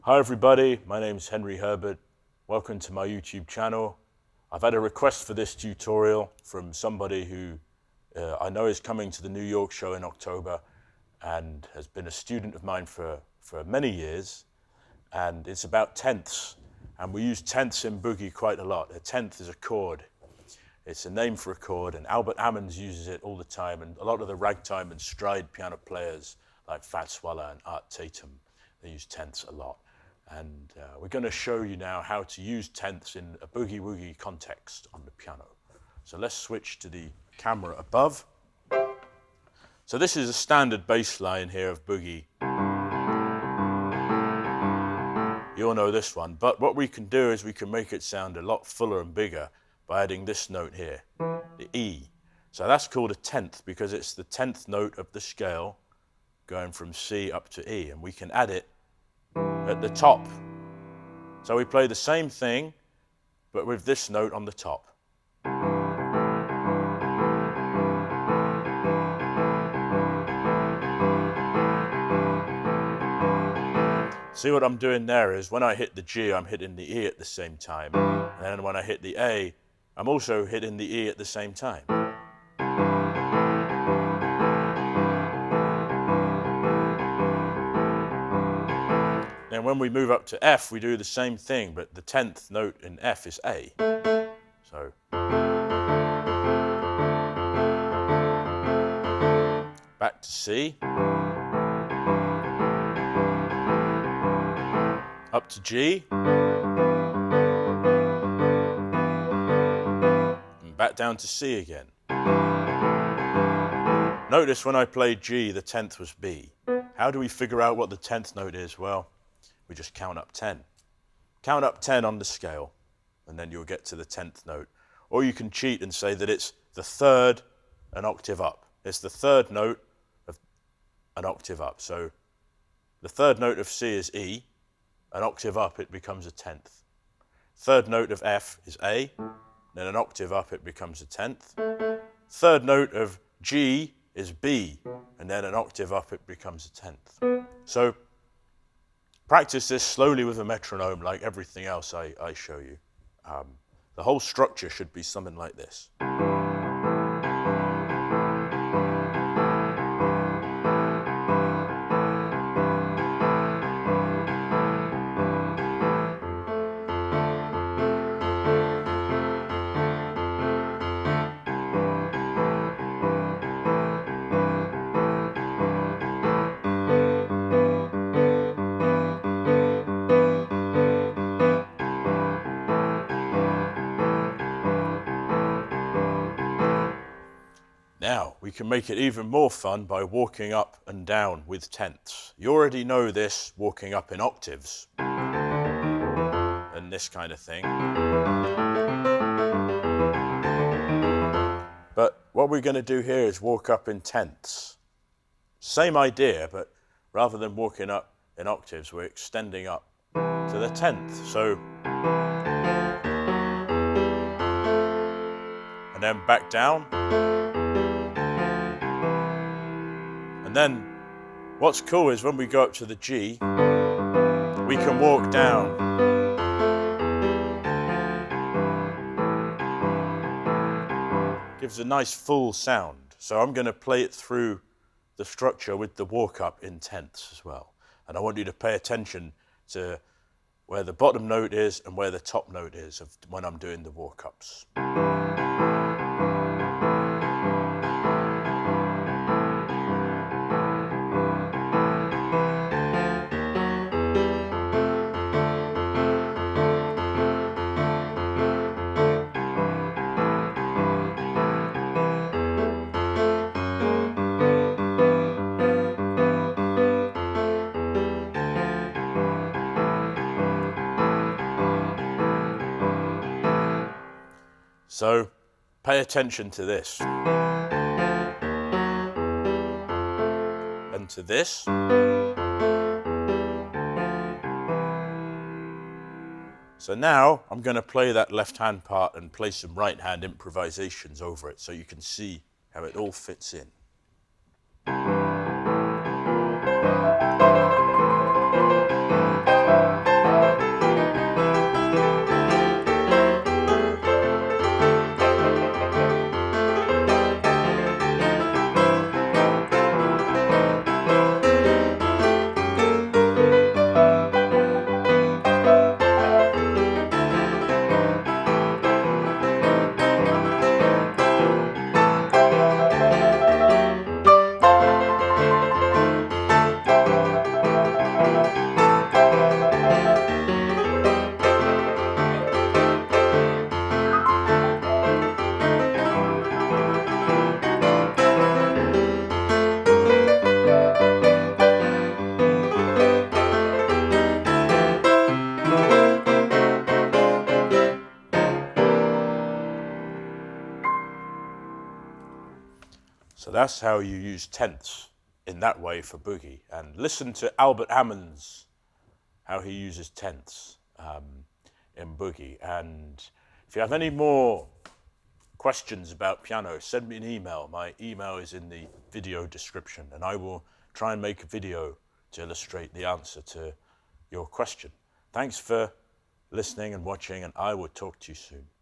Hi everybody, my name is Henry Herbert. Welcome to my YouTube channel. I've had a request for this tutorial from somebody who I know is coming to the New York show in October and has been a student of mine for many years. And it's about tenths. And we use tenths in Boogie quite a lot. A tenth is a chord. It's a name for a chord, and Ammons uses it all the time. And a lot of the ragtime and stride piano players like Fats Waller and Art Tatum, they use tenths a lot. And we're going to show you now how to use tenths in a boogie-woogie context on the piano. So let's switch to the camera above. So this is a standard bass line here of Boogie. You all know this one, but what we can do is we can make it sound a lot fuller and bigger by adding this note here, the E. So that's called a tenth because it's the 10th note of the scale going from C up to E, and we can add it at the top. So we play the same thing, but with this note on the top. See what I'm doing there is when I hit the G, I'm hitting the E at the same time. And then when I hit the A, I'm also hitting the E at the same time. Then when we move up to F, we do the same thing, but the 10th note in F is A. So. Back to C. Up to G. And back down to C again. Notice when I played G, the 10th was B. How do we figure out what the 10th note is? Well, we just count up 10. Count up 10 on the scale, and then you'll get to the 10th note. Or you can cheat and say that it's the third an octave up. It's the third note of an octave up. So the third note of C is E. An octave up, it becomes a 10th. Third note of F is A. Then an octave up, it becomes a 10th. Third note of G is B. And then an octave up, it becomes a 10th. So practice this slowly with a metronome like everything else I show you. The whole structure should be something like this. Now, we can make it even more fun by walking up and down with tenths. You already know this, walking up in octaves and this kind of thing. But what we're going to do here is walk up in tenths. Same idea, but rather than walking up in octaves, we're extending up to the 10th. So, and then back down. And then what's cool is when we go up to the G, we can walk down. Gives a nice full sound. So I'm going to play it through the structure with the walk up in tenths as well. And I want you to pay attention to where the bottom note is and where the top note is when I'm doing the walk ups. So pay attention to this and to this. So now I'm going to play that left hand part and play some right hand improvisations over it so you can see how it all fits in. that's how you use tenths in that way for Boogie. And listen to Albert Ammons, how he uses tenths in Boogie. And if you have any more questions about piano, send me an email. My email is in the video description, and I will try and make a video to illustrate the answer to your question. Thanks for listening and watching, and I will talk to you soon.